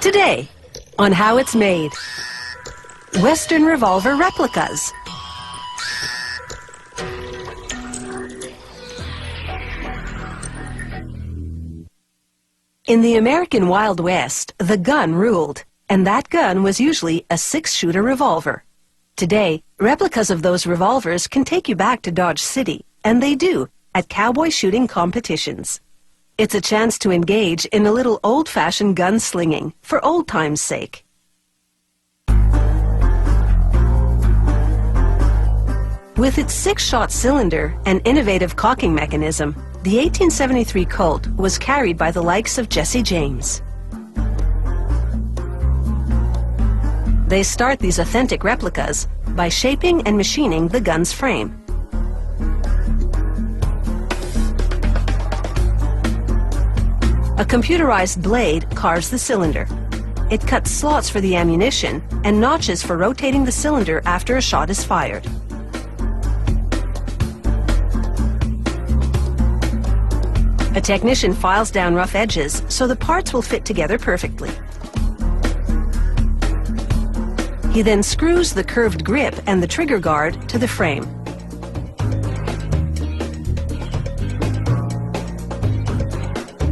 Today, on how it's made. Western revolver replicas. In the American Wild West, the gun ruled, and that gun was usually a six-shooter revolver. Today, replicas of those revolvers can take you back to Dodge City, and they do, at cowboy shooting competitions. It's a chance to engage in a little old-fashioned gun slinging, for old time's sake. With its six-shot cylinder and innovative cocking mechanism, the 1873 Colt was carried by the likes of Jesse James. They start these authentic replicas by shaping and machining the gun's frame. A computerized blade carves the cylinder. It cuts slots for the ammunition and notches for rotating the cylinder after a shot is fired. A technician files down rough edges so the parts will fit together perfectly. He then screws the curved grip and the trigger guard to the frame.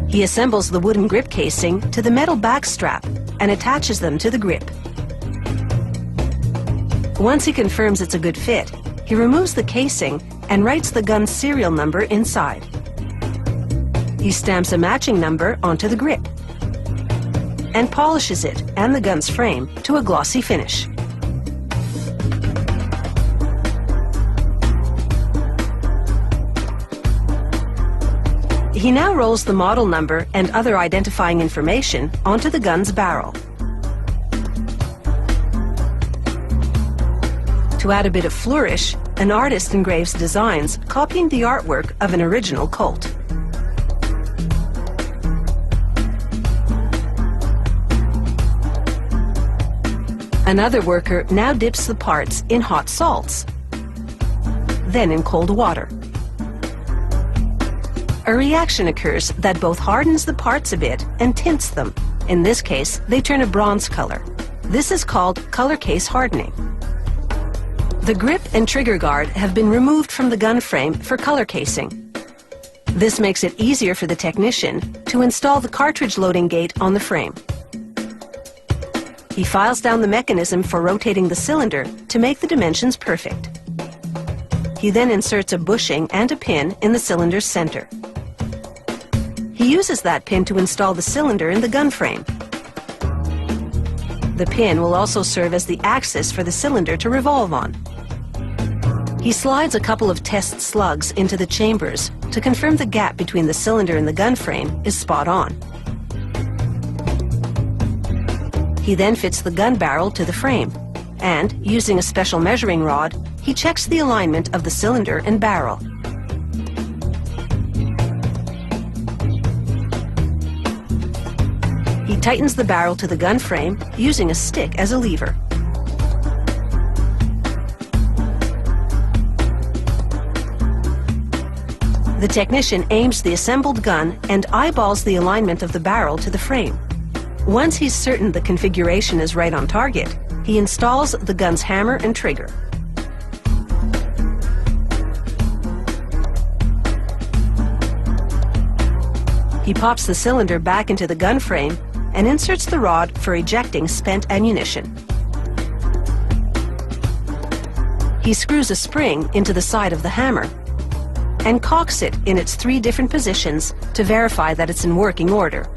He assembles the wooden grip casing to the metal back strap and attaches them to the grip. Once he confirms it's a good fit, he removes the casing and writes the gun's serial number inside. He stamps a matching number onto the grip and polishes it and the gun's frame to a glossy finish. He now rolls the model number and other identifying information onto the gun's barrel. To add a bit of flourish, an artist engraves designs copying the artwork of an original Colt. Another worker now dips the parts in hot salts, then in cold water. A reaction occurs that both hardens the parts a bit and tints them. In this case, they turn a bronze color. This is called color case hardening. The grip and trigger guard have been removed from the gun frame for color casing. This makes it easier for the technician to install the cartridge loading gate on the frame. He files down the mechanism for rotating the cylinder to make the dimensions perfect. He then inserts a bushing and a pin in the cylinder's center. He uses that pin to install the cylinder in the gun frame. The pin will also serve as the axis for the cylinder to revolve on. He slides a couple of test slugs into the chambers to confirm the gap between the cylinder and the gun frame is spot on. He then fits the gun barrel to the frame, and, using a special measuring rod, he checks the alignment of the cylinder and barrel. He tightens the barrel to the gun frame using a stick as a lever. The technician aims the assembled gun and eyeballs the alignment of the barrel to the frame. Once he's certain the configuration is right on target, he installs the gun's hammer and trigger. He pops the cylinder back into the gun frame and inserts the rod for ejecting spent ammunition. He screws a spring into the side of the hammer and cocks it in its 3 different positions to verify that it's in working order.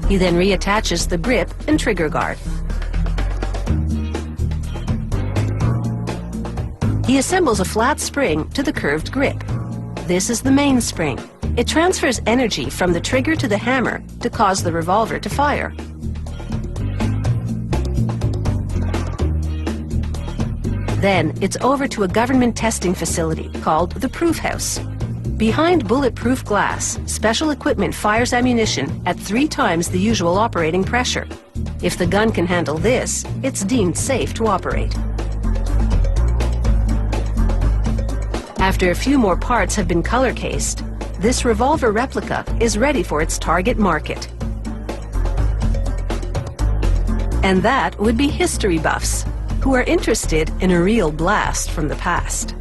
He then reattaches the grip and trigger guard. He assembles a flat spring to the curved grip. This is the main spring. It transfers energy from the trigger to the hammer to cause the revolver to fire. Then it's over to a government testing facility called the Proof House. Behind bulletproof glass, special equipment fires ammunition at 3 times the usual operating pressure. If the gun can handle this, it's deemed safe to operate. After a few more parts have been color cased, this revolver replica is ready for its target market. And that would be history buffs, who are interested in a real blast from the past.